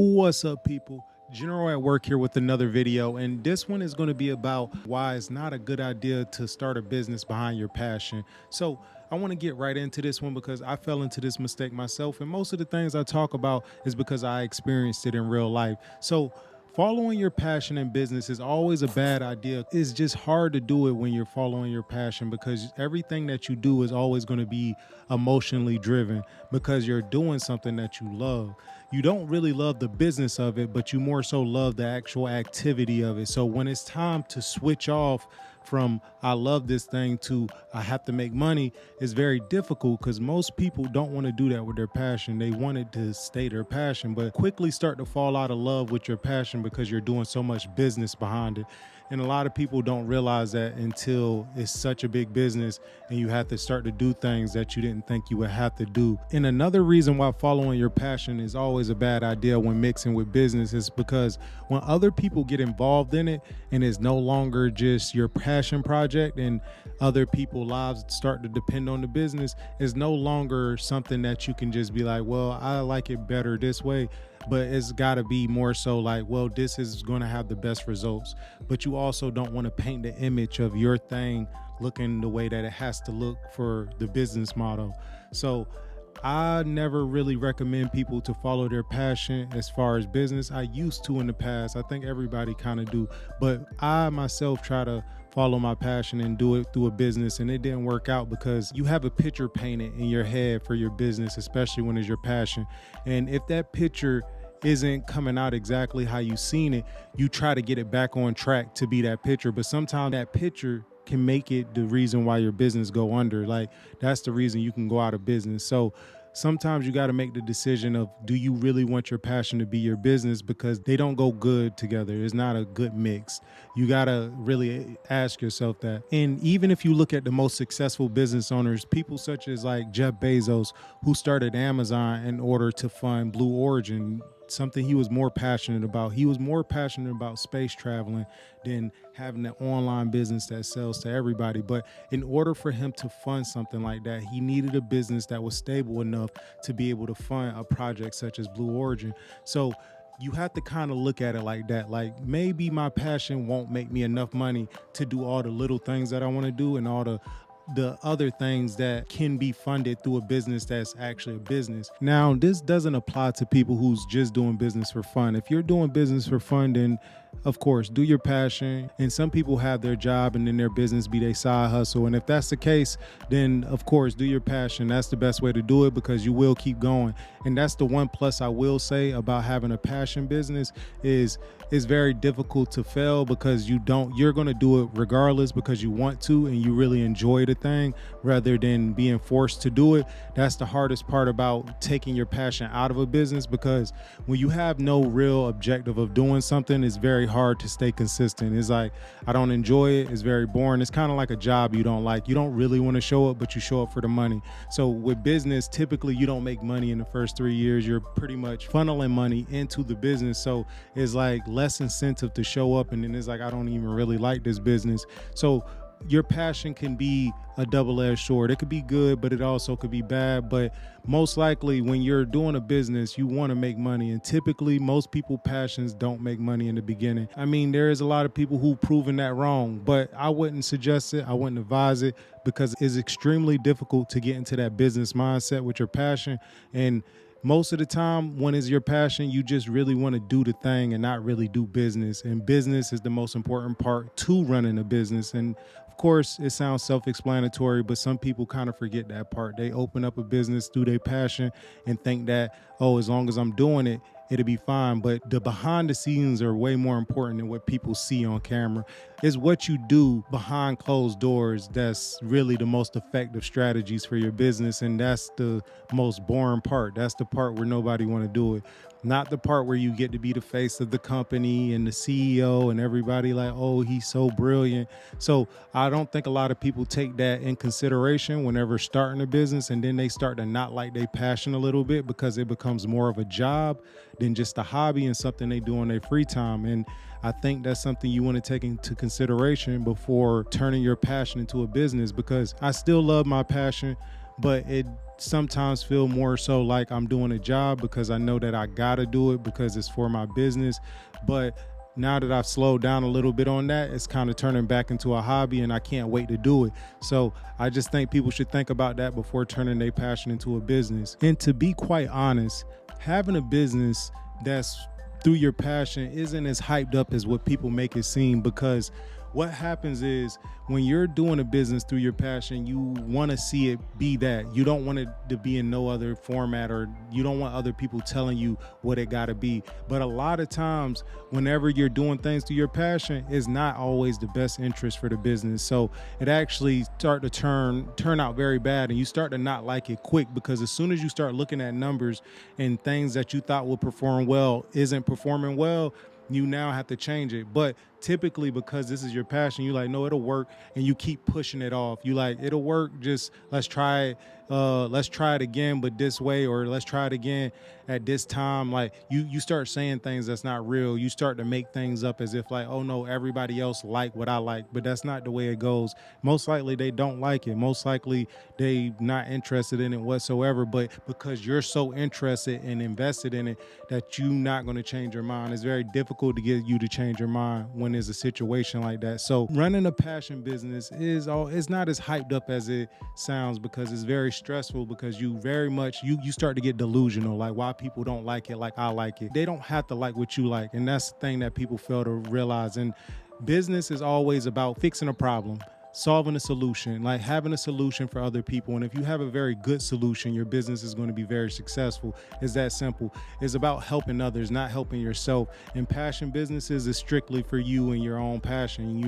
What's up, people? General at work here with another video, and this one is going to be about why it's not a good idea to start a business behind your passion. So I want to get right into this one because I fell into this mistake myself, and most of the things I talk about is because I experienced it in real life. So following your passion in business is always a bad idea. It's just hard to do it when you're following your passion because everything that you do is always going to be emotionally driven because you're doing something that you love. You don't really love the business of it, but you more so love the actual activity of it. So when it's time to switch off from I love this thing to I have to make money, is very difficult because most people don't want to do that with their passion. They want it to stay their passion, but quickly start to fall out of love with your passion because you're doing so much business behind it. And a lot of people don't realize that until it's such a big business and you have to start to do things that you didn't think you would have to do. And another reason why following your passion is always a bad idea when mixing with business is because when other people get involved in it and it's no longer just your passion project and other people's lives start to depend on the business, it's no longer something that you can just be like, well, I like it better this way. But it's got to be more so like, well, this is going to have the best results. But you also don't want to paint the image of your thing looking the way that it has to look for the business model. So I never really recommend people to follow their passion as far as business. I used to in the past. I think everybody kind of do. But I myself try to follow my passion and do it through a business, and it didn't work out because you have a picture painted in your head for your business, especially when it's your passion. And if that picture isn't coming out exactly how you seen it, you try to get it back on track to be that picture. But sometimes that picture can make it the reason why your business go under. Like that's the reason you can go out of business. So sometimes you got to make the decision of, do you really want your passion to be your business? Because they don't go good together. It's not a good mix. You got to really ask yourself that. And even if you look at the most successful business owners, people such as like Jeff Bezos, who started Amazon in order to fund Blue Origin, something he was more passionate about. He was more passionate about space traveling than having an online business that sells to everybody. But in order for him to fund something like that, he needed a business that was stable enough to be able to fund a project such as Blue Origin. So you have to kind of look at it like that. Like maybe my passion won't make me enough money to do all the little things that I want to do and all the other things that can be funded through a business that's actually a business. Now, this doesn't apply to people who's just doing business for fun. If you're doing business for fun, then of course, do your passion. And some people have their job and then their business be their side hustle. And if that's the case, then of course, do your passion. That's the best way to do it because you will keep going. And that's the one plus I will say about having a passion business is it's very difficult to fail because you're going to do it regardless because you want to and you really enjoy the thing rather than being forced to do it. That's the hardest part about taking your passion out of a business, because when you have no real objective of doing something, it's very hard to stay consistent. It's like, I don't enjoy it. It's very boring. It's kind of like a job you don't like. You don't really want to show up, but you show up for the money. So with business, typically you don't make money in the first 3 years. You're pretty much funneling money into the business. So it's like less incentive to show up. And then it's like, I don't even really like this business. So your passion can be a double-edged sword. It could be good, but it also could be bad. But most likely when you're doing a business, you want to make money. And typically most people's passions don't make money in the beginning. I mean, there is a lot of people who've proven that wrong, but I wouldn't suggest it. I wouldn't advise it because it's extremely difficult to get into that business mindset with your passion. And most of the time when it's your passion, you just really want to do the thing and not really do business. And business is the most important part to running a business. And of course, it sounds self-explanatory, but some people kind of forget that part. They open up a business through their passion and think that, oh, as long as I'm doing it, it'll be fine. But the behind the scenes are way more important than what people see on camera. It's what you do behind closed doors that's really the most effective strategies for your business. And that's the most boring part. That's the part where nobody want to do it. Not the part where you get to be the face of the company and the CEO and everybody like, oh, he's so brilliant. So I don't think a lot of people take that in consideration whenever starting a business, and then they start to not like their passion a little bit because it becomes more of a job than just a hobby and something they do in their free time. And I think that's something you want to take into consideration before turning your passion into a business, because I still love my passion, but it sometimes feel more so like I'm doing a job because I know that I gotta do it because it's for my business. But now that I've slowed down a little bit on that, it's kind of turning back into a hobby and I can't wait to do it. So I just think people should think about that before turning their passion into a business. And to be quite honest, having a business that's through your passion isn't as hyped up as what people make it seem, because what happens is when you're doing a business through your passion, you want to see it be that. You don't want it to be in no other format, or you don't want other people telling you what it got to be. But a lot of times, whenever you're doing things through your passion, it's not always the best interest for the business. So it actually start to turn out very bad, and you start to not like it quick, because as soon as you start looking at numbers and things that you thought would perform well isn't performing well, you now have to change it. But typically, because this is your passion, you like, no, it'll work, and you keep pushing it off. You like, it'll work, just let's try it. Let's try it again, but this way, or let's try it again at this time. Like you start saying things that's not real. You start to make things up as if like, oh no, everybody else like what I like, but that's not the way it goes. Most likely they don't like it. Most likely they not interested in it whatsoever, but because you're so interested and invested in it that you're not going to change your mind. It's very difficult to get you to change your mind when there's a situation like that. So running a passion business it's not as hyped up as it sounds, because it's very stressful, because you very much you start to get delusional, like why people don't like it like I like it. They don't have to like what you like, and that's the thing that people fail to realize. And business is always about fixing a problem, solving a solution, like having a solution for other people. And if you have a very good solution, your business is going to be very successful. It's that simple. It's about helping others, not helping yourself. And passion businesses is strictly for you and your own passion.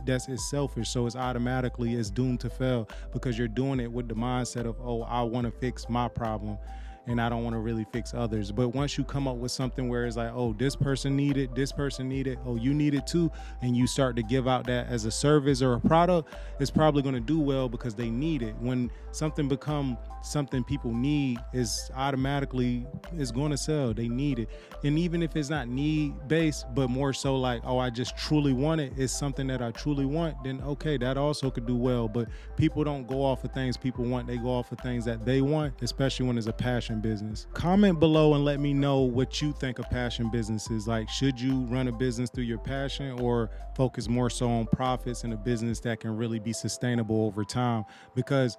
It's selfish, so it's doomed to fail, because you're doing it with the mindset of, oh, I want to fix my problem and I don't want to really fix others. But once you come up with something where it's like, oh, this person need it, oh, you need it too, and you start to give out that as a service or a product, it's probably going to do well because they need it. When something become something people need, is automatically is going to sell. They need it. And even if it's not need based, but more so like, oh, I just truly want it, it's something that I truly want, then okay, that also could do well. But people don't go off of things people want, they go off of things that they want, especially when it's a passion business. Comment below and let me know what you think of passion businesses. Like, should you run a business through your passion, or focus more so on profits in a business that can really be sustainable over time? Because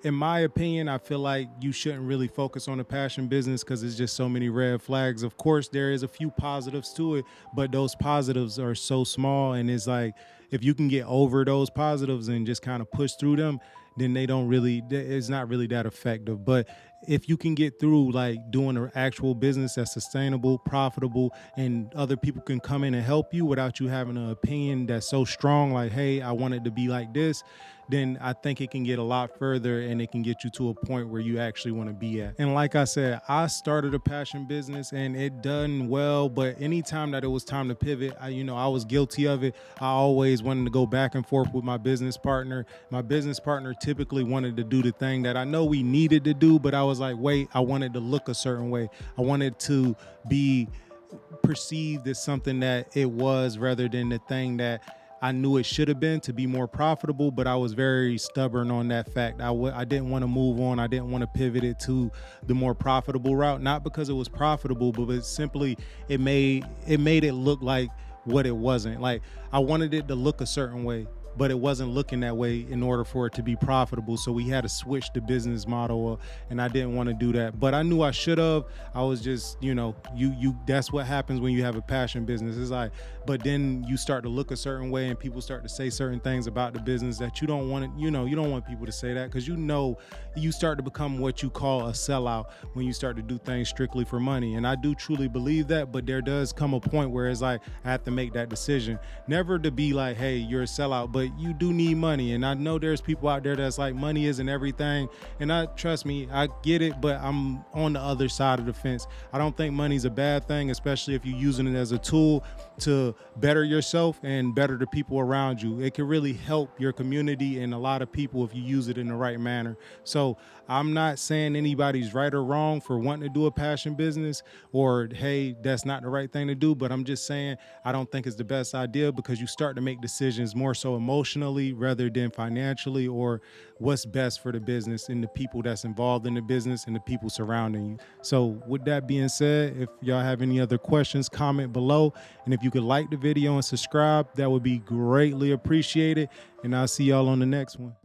in my opinion, I feel like you shouldn't really focus on a passion business because there's just so many red flags. Of course, there is a few positives to it, but those positives are so small, and it's like, if you can get over those positives and just kind of push through them, then it's not really that effective. But if you can get through like doing an actual business that's sustainable, profitable, and other people can come in and help you without you having an opinion that's so strong, like, hey, I want it to be like this, then I think it can get a lot further, and it can get you to a point where you actually want to be at. And like I said, I started a passion business and it done well, but anytime that it was time to pivot, I was guilty of it. I always wanted to go back and forth with my business partner. My business partner typically wanted to do the thing that I know we needed to do, but I was like, wait, I wanted to look a certain way. I wanted to be perceived as something that it was, rather than the thing that I knew it should have been to be more profitable. But I was very stubborn on that fact. I didn't want to move on. I didn't want to pivot it to the more profitable route, not because it was profitable, but simply it made it look like what it wasn't. Like, I wanted it to look a certain way, but it wasn't looking that way in order for it to be profitable. So we had to switch the business model, and I didn't want to do that. But I knew I should have. I was just, that's what happens when you have a passion business. It's like, but then you start to look a certain way, and people start to say certain things about the business that you don't want you don't want people to say that, because you start to become what you call a sellout when you start to do things strictly for money. And I do truly believe that, but there does come a point where it's like, I have to make that decision. Never to be like, hey, you're a sellout, but you do need money. And I know there's people out there that's like, money isn't everything. And trust me, I get it, but I'm on the other side of the fence. I don't think money's a bad thing, especially if you're using it as a tool to better yourself and better the people around you. It can really help your community and a lot of people if you use it in the right manner. So I'm not saying anybody's right or wrong for wanting to do a passion business, or hey, that's not the right thing to do, but I'm just saying I don't think it's the best idea, because you start to make decisions more so emotionally rather than financially, or what's best for the business and the people that's involved in the business and the people surrounding you. So with that being said, if y'all have any other questions, comment below. And if you could like the video and subscribe, that would be greatly appreciated. And I'll see y'all on the next one.